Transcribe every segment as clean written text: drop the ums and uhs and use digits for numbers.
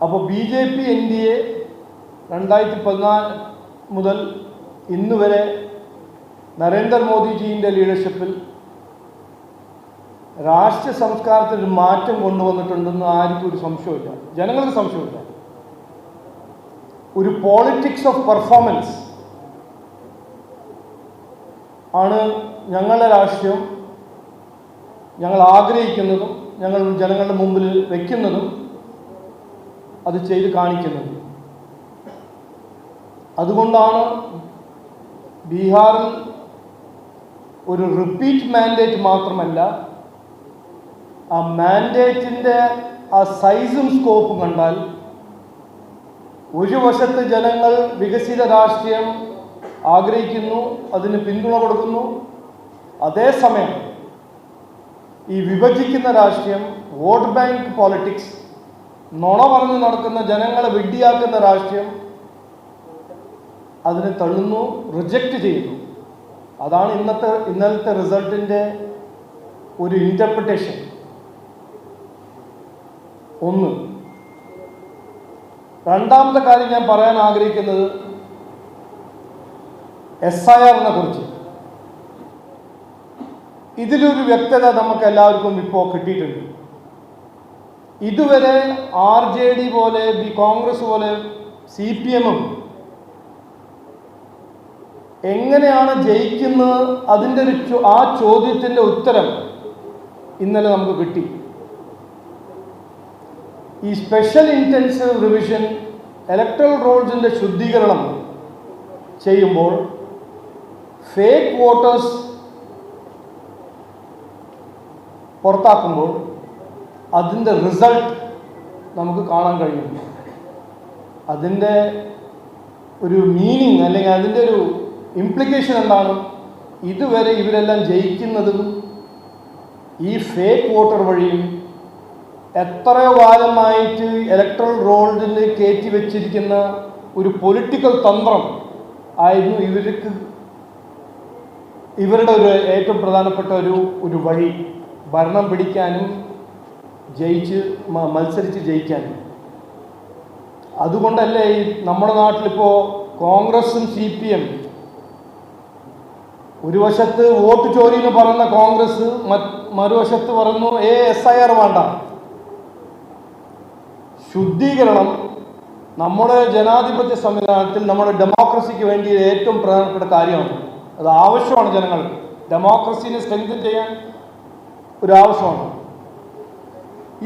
അപ്പോൾ BJP NDA 2014 മുതൽ ഇന്ന് വരെ നരേന്ദ്രമോദിജിയുടെ ലീഡർഷിപ്പിൽ രാഷ്ട്രീയ സംസ്കാരത്തിൽ ഒരു മാറ്റം കൊണ്ടുവന്നിട്ടുണ്ടെന്ന് ആർക്കും ഒരു സംശയമില്ല, ജനങ്ങൾക്ക് സംശയമില്ല. ഒരു പോളിറ്റിക്സ് ഓഫ് പെർഫോമൻസ് ആണ് ഞങ്ങളുടെ രാഷ്ട്രീയം ഞങ്ങൾ ആഗ്രഹിക്കുന്നതും ഞങ്ങൾ ജനങ്ങളുടെ മുമ്പിൽ വയ്ക്കുന്നതും അത് ചെയ്ത് കാണിക്കുന്നതും. അതുകൊണ്ടാണ് ബീഹാറിൽ ഒരു റിപ്പീറ്റ് മാൻഡേറ്റ് മാത്രമല്ല, ആ മാൻഡേറ്റിൻ്റെ ആ സൈസും സ്കോപ്പും കണ്ടാൽ ഒരു വശത്ത് ജനങ്ങൾ വികസിത രാഷ്ട്രീയം ആഗ്രഹിക്കുന്നു, അതിന് പിന്തുണ കൊടുക്കുന്നു. അതേസമയം ഈ വിഭജിക്കുന്ന രാഷ്ട്രീയം, വോട്ട് ബാങ്ക് പോളിറ്റിക്സ്, നുണ പറഞ്ഞു നടക്കുന്ന ജനങ്ങളെ വിഡ്ഢിയാക്കുന്ന രാഷ്ട്രീയം അതിനെ തള്ളുന്നു, റിജക്റ്റ് ചെയ്യുന്നു. അതാണ് ഇന്നലത്തെ റിസൾട്ടിൻ്റെ ഒരു ഇൻ്റർപ്രിട്ടേഷൻ. ഒന്ന്. രണ്ടാമത്തെ കാര്യം ഞാൻ പറയാൻ ആഗ്രഹിക്കുന്നത് SIRനെ കുറിച്ച്. ഇതിലൊരു വ്യക്തത നമുക്ക് എല്ലാവർക്കും ഇപ്പോൾ കിട്ടിയിട്ടുണ്ട്. ഇതുവരെ RJD പോലെ കോൺഗ്രസ് പോലെ CPM-ഉം എങ്ങനെയാണ് ജയിക്കുന്നത് അതിൻ്റെ ആ ചോദ്യത്തിൻ്റെ ഉത്തരം ഇന്നലെ നമുക്ക് കിട്ടി. ഈ സ്പെഷ്യൽ ഇൻറ്റൻസീവ് റിവിഷൻ ഇലക്ട്രൽ റോൾസിൻ്റെ ശുദ്ധീകരണം ചെയ്യുമ്പോൾ ഫേക്ക് വോട്ടേഴ്സ് പുറത്താക്കുമ്പോൾ അതിൻ്റെ റിസൾട്ട് നമുക്ക് കാണാൻ കഴിയും. അതിൻ്റെ ഒരു മീനിങ് അല്ലെങ്കിൽ അതിൻ്റെ ഒരു ഇംപ്ലിക്കേഷൻ എന്താണ്? ഇതുവരെ ഇവരെല്ലാം ജയിക്കുന്നതും ഈ ഫേക്ക് വോട്ടർ വഴിയും എത്രയോ കാലമായിട്ട് ഇലക്ട്രൽ റോളിൽ കയറ്റി വെച്ചിരിക്കുന്ന ഒരു പൊളിറ്റിക്കൽ തന്ത്രം ആയിരുന്നു ഇവരുടെ ഒരു ഏറ്റവും പ്രധാനപ്പെട്ട ഒരു വഴി, ഭരണം പിടിക്കാനും മത്സരിച്ച് ജയിക്കാനും. അതുകൊണ്ടല്ലേ ഈ നമ്മുടെ നാട്ടിലിപ്പോൾ കോൺഗ്രസും CPM ഒരു വശത്ത് വോട്ട് ചോരി എന്ന് പറയുന്ന കോൺഗ്രസ് മറുവശത്ത് പറയുന്നു SIR വേണ്ട. ശുദ്ധീകരണം നമ്മുടെ ജനാധിപത്യ സംവിധാനത്തിൽ, നമ്മുടെ ഡെമോക്രസിക്ക് വേണ്ടി ഏറ്റവും പ്രധാനപ്പെട്ട കാര്യമാണ്. അത് ആവശ്യമാണ് ജനങ്ങൾക്ക്. ഡെമോക്രസിനെ സ്ട്രെങ്തൻ ചെയ്യാൻ ഒരു ആവശ്യമാണ്.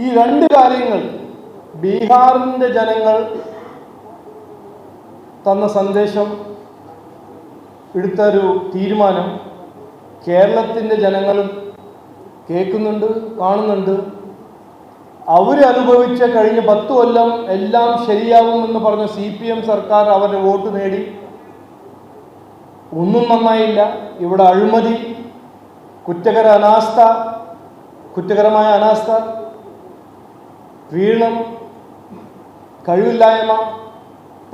ഈ രണ്ട് കാര്യങ്ങൾ ബീഹാറിൻ്റെ ജനങ്ങൾ തന്ന സന്ദേശം, എടുത്തൊരു തീരുമാനം കേരളത്തിൻ്റെ ജനങ്ങളും കേൾക്കുന്നുണ്ട്, കാണുന്നുണ്ട്. അവരനുഭവിച്ച കഴിഞ്ഞ 10 കൊല്ലം എല്ലാം ശരിയാവുമെന്ന് പറഞ്ഞ CPM സർക്കാർ അവരുടെ വോട്ട് നേടി. ഒന്നും നന്നായില്ല. ഇവിടെ അഴിമതി, കുറ്റകരമായ അനാസ്ഥ, വീണം, കഴിവില്ലായ്മ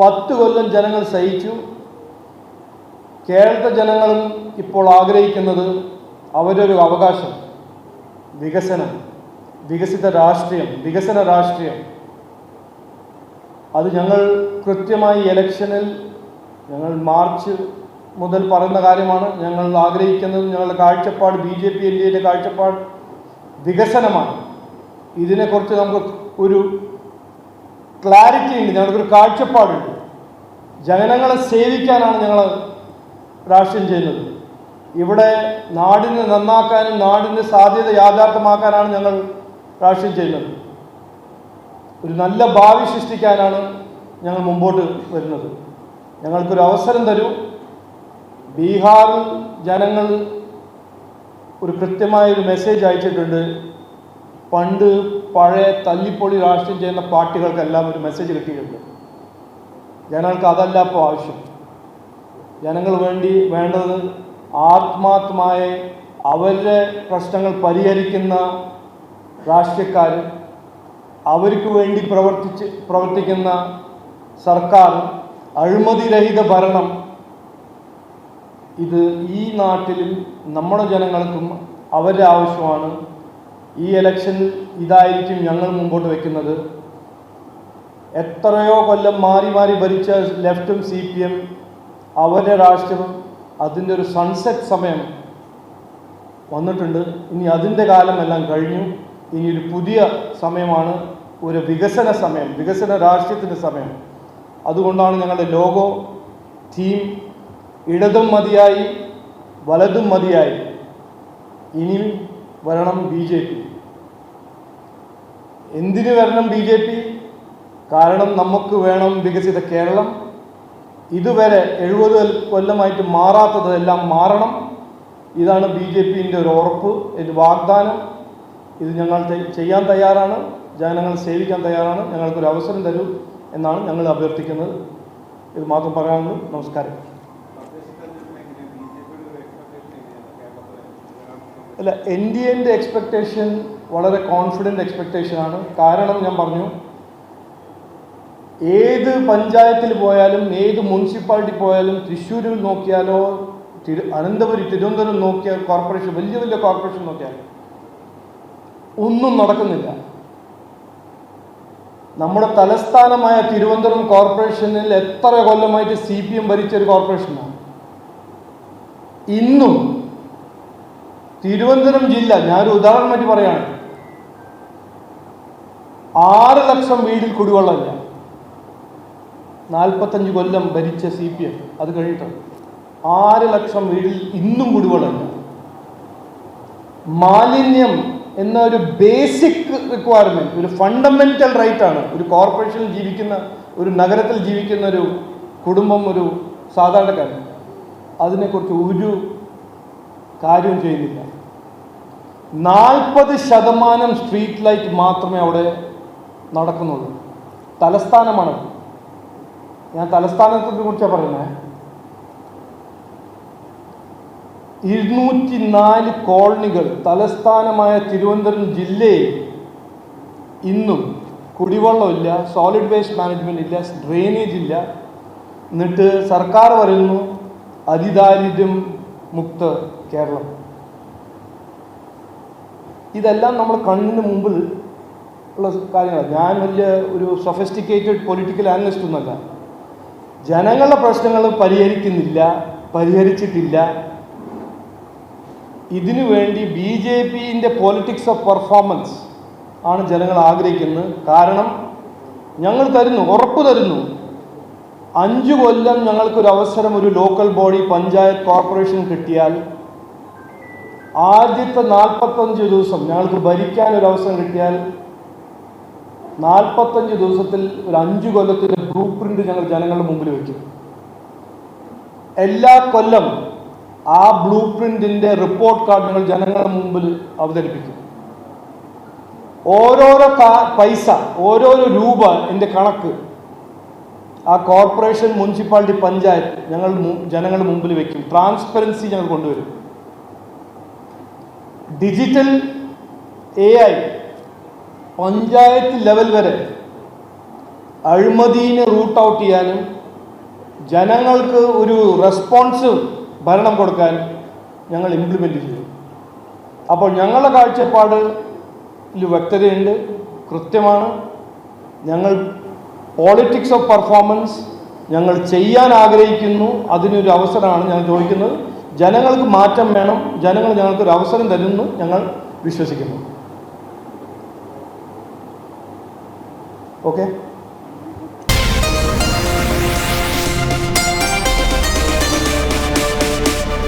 10 കൊല്ലം ജനങ്ങൾ സഹിച്ചു. കേരളത്തെ ജനങ്ങളും ഇപ്പോൾ ആഗ്രഹിക്കുന്നത് അവരൊരു അവകാശം, വികസനം, വികസന രാഷ്ട്രീയം. അത് ഞങ്ങൾ കൃത്യമായി ഇലക്ഷനിൽ ഞങ്ങൾ മാർച്ച് മുതൽ പറയുന്ന കാര്യമാണ്. ഞങ്ങൾ ആഗ്രഹിക്കുന്നത്, ഞങ്ങളുടെ കാഴ്ചപ്പാട്, BJP NDAയുടെ കാഴ്ചപ്പാട് വികസനമാണ്. ഇതിനെക്കുറിച്ച് നമുക്ക് ഒരു ക്ലാരിറ്റി ഉണ്ട്, ഞങ്ങൾക്കൊരു കാഴ്ചപ്പാടുണ്ട്. ജനങ്ങളെ സേവിക്കാനാണ് ഞങ്ങൾ രാഷ്ട്രീയം ചെയ്യുന്നത്. ഇവിടെ നാടിനെ നന്നാക്കാനും നാടിൻ്റെ സാധ്യത യാഥാർത്ഥ്യമാക്കാനാണ് ഞങ്ങൾ രാഷ്ട്രീയം ചെയ്യുന്നത്. ഒരു നല്ല ഭാവി സൃഷ്ടിക്കാനാണ് ഞങ്ങൾ മുമ്പോട്ട് വരുന്നത്. ഞങ്ങൾക്കൊരു അവസരം തരൂ. ബീഹാറിൽ ജനങ്ങൾ ഒരു കൃത്യമായൊരു മെസ്സേജ് അയച്ചിട്ടുണ്ട്. പണ്ട് പഴയ തല്ലിപ്പൊളി രാഷ്ട്രീയം ചെയ്യുന്ന പാർട്ടികൾക്കെല്ലാം ഒരു മെസ്സേജ് കിട്ടിയിട്ടുണ്ട്. ജനങ്ങൾക്ക് അതല്ല ഇപ്പോൾ ആവശ്യം. ജനങ്ങൾ വേണ്ടത് ആത്മാർത്ഥമായ അവരുടെ പ്രശ്നങ്ങൾ പരിഹരിക്കുന്ന രാഷ്ട്രീയക്കാർ, അവർക്ക് വേണ്ടി പ്രവർത്തിക്കുന്ന സർക്കാർ, അഴിമതിരഹിത ഭരണം. ഇത് ഈ നാട്ടിലും നമ്മുടെ ജനങ്ങൾക്കും അവരുടെ ആവശ്യമാണ്. ഈ ഇലക്ഷനിൽ ഇതായിരിക്കും ഞങ്ങൾ മുമ്പോട്ട് വയ്ക്കുന്നത്. എത്രയോ കൊല്ലം മാറി മാറി ഭരിച്ച ലെഫ്റ്റും CPM അവരുടെ രാഷ്ട്രീയം അതിൻ്റെ ഒരു സൺസെറ്റ് സമയം വന്നിട്ടുണ്ട്. ഇനി അതിൻ്റെ കാലമെല്ലാം കഴിഞ്ഞു. ഇനി ഒരു പുതിയ സമയമാണ്, ഒരു വികസന സമയം, വികസന രാഷ്ട്രീയത്തിൻ്റെ സമയം. അതുകൊണ്ടാണ് ഞങ്ങളുടെ ലോഗോ തീം ഇടതും മതിയായി വലതും മതിയായി, ഇനി വരണം BJP. എന്തിനു വരണം BJP? കാരണം നമുക്ക് വേണം വികസിത കേരളം. ഇതുവരെ 70 കൊല്ലമായിട്ട് മാറാത്തതെല്ലാം മാറണം. ഇതാണ് BJPൻ്റെ ഒരു ഉറപ്പ്, ഒരു വാഗ്ദാനം. ഇത് ഞങ്ങൾ ചെയ്യാൻ തയ്യാറാണ്, ജനങ്ങൾ സേവിക്കാൻ തയ്യാറാണ്. ഞങ്ങൾക്കൊരു അവസരം തരൂ എന്നാണ് ഞങ്ങൾ അഭ്യർത്ഥിക്കുന്നത്. ഇത് മാത്രം പറയാനുള്ളൂ. നമസ്കാരം. അല്ല, NDAൻ്റെ എക്സ്പെക്റ്റേഷൻ വളരെ കോൺഫിഡൻറ്റ് എക്സ്പെക്റ്റേഷനാണ്. കാരണം ഞാൻ പറഞ്ഞു, ഏത് പഞ്ചായത്തിൽ പോയാലും ഏത് മുനിസിപ്പാലിറ്റി പോയാലും തൃശ്ശൂരിൽ നോക്കിയാലോ അനന്തപുരി തിരുവനന്തപുരം നോക്കിയാൽ കോർപ്പറേഷൻ വലിയ വലിയ കോർപ്പറേഷൻ നോക്കിയാൽ ഒന്നും നടക്കുന്നില്ല. നമ്മുടെ തലസ്ഥാനമായ തിരുവനന്തപുരം കോർപ്പറേഷനിൽ എത്ര കൊല്ലമായിട്ട് CPM ഭരിച്ച ഒരു കോർപ്പറേഷനാണ്. ഇന്നും തിരുവനന്തപുരം ജില്ല, ഞാനൊരു ഉദാഹരണമായിട്ട് പറയാണ്, 6 ലക്ഷം വീടിൽ കുടിവെള്ളമില്ല. 45 കൊല്ലം ഭരിച്ച CPM അത് കഴിഞ്ഞിട്ട് 6 ലക്ഷം വീടിൽ ഇന്നും കുടിവെള്ളമില്ല. മാലിന്യം എന്ന ഒരു ബേസിക് റിക്വയർമെൻറ്റ്, ഒരു ഫണ്ടമെൻ്റൽ റൈറ്റാണ്. ഒരു കോർപ്പറേഷനിൽ ജീവിക്കുന്ന, ഒരു നഗരത്തിൽ ജീവിക്കുന്ന ഒരു കുടുംബം, ഒരു സാധാരണക്കാരൻ, അതിനെക്കുറിച്ച് ഒരു കാര്യവും ചെയ്യുന്നില്ല. 40% സ്ട്രീറ്റ് ലൈറ്റ് മാത്രമേ അവിടെ നടക്കുന്നുള്ളൂ. തലസ്ഥാനമാണ്. ഞാൻ തലസ്ഥാനത്തെ കുറിച്ചാണ് പറയുന്നത്. 204 കോളനികൾ തലസ്ഥാനമായ തിരുവനന്തപുരം ജില്ലയിൽ ഇന്നും കുടിവെള്ളമില്ല, സോളിഡ് വേസ്റ്റ് മാനേജ്മെൻറ്റ് ഇല്ല, ഡ്രെയിനേജ് ഇല്ല. എന്നിട്ട് സർക്കാർ പറയുന്നു അതിദാരിദ്ര്യം മുക്ത കേരളം. ഇതെല്ലാം നമ്മൾ കണ്ണിന് മുമ്പിൽ ഉള്ള കാര്യങ്ങളാണ്. ഞാൻ വലിയ ഒരു സൊഫിസ്റ്റിക്കേറ്റഡ് പൊളിറ്റിക്കൽ ആനലിസ്റ്റ് ഒന്നുമല്ല. ജനങ്ങളുടെ പ്രശ്നങ്ങൾ പരിഹരിച്ചിട്ടില്ല. ഇതിനു വേണ്ടി BJPൻ്റെ പൊളിറ്റിക്സ് ഓഫ് പെർഫോമൻസ് ആണ് ജനങ്ങൾ ആഗ്രഹിക്കുന്നത്. കാരണം ഞങ്ങൾ തരുന്നു, ഉറപ്പ് തരുന്നു, 5 കൊല്ലം ഞങ്ങൾക്കൊരു അവസരം ഒരു ലോക്കൽ ബോഡി, പഞ്ചായത്ത്, കോർപ്പറേഷൻ കിട്ടിയാൽ ആദ്യത്തെ 45 ദിവസം ഞങ്ങൾക്ക് ഭരിക്കാൻ ഒരു അവസരം കിട്ടിയാൽ 45 ദിവസത്തിൽ ഒരു 5 കൊല്ലത്തിൻ്റെ ബ്ലൂ പ്രിൻ്റ് ഞങ്ങൾ ജനങ്ങളുടെ മുമ്പിൽ വയ്ക്കും. എല്ലാ കൊല്ലം ആ ബ്ലൂ പ്രിന്റിൻ്റെ റിപ്പോർട്ട് കാർഡ് ഞങ്ങൾ ജനങ്ങളുടെ മുമ്പിൽ അവതരിപ്പിക്കും. ഓരോരോ പൈസ, ഓരോരോ രൂപ എൻ്റെ കണക്ക് ആ കോർപ്പറേഷൻ, മുനിസിപ്പാലിറ്റി, പഞ്ചായത്ത് ഞങ്ങൾ ജനങ്ങളുടെ മുമ്പിൽ വയ്ക്കും. ട്രാൻസ്പെറൻസി ഞങ്ങൾ കൊണ്ടുവരും. ഡിജിറ്റൽ AI പഞ്ചായത്ത് ലെവൽ വരെ അഴിമതിനെ റൂട്ട് ഔട്ട് ചെയ്യാനും ജനങ്ങൾക്ക് ഒരു റെസ്പോൺസീവ് ഭരണം കൊടുക്കാൻ ഞങ്ങൾ ഇംപ്ലിമെൻ്റ് ചെയ്യും. അപ്പോൾ ഞങ്ങളുടെ കാഴ്ചപ്പാടിൽ വ്യക്തതയുണ്ട്, കൃത്യമാണ്. ഞങ്ങൾ പോളിറ്റിക്സ് ഓഫ് പെർഫോമൻസ് ഞങ്ങൾ ചെയ്യാൻ ആഗ്രഹിക്കുന്നു. അതിനൊരു അവസരമാണ് ഞാൻ ചോദിക്കുന്നത്. ജനങ്ങൾക്ക് മാറ്റം വേണം, ജനങ്ങൾ ഞങ്ങൾക്കൊരു അവസരം തരുമെന്ന് ഞങ്ങൾ വിശ്വസിക്കുന്നു. ഓക്കെ.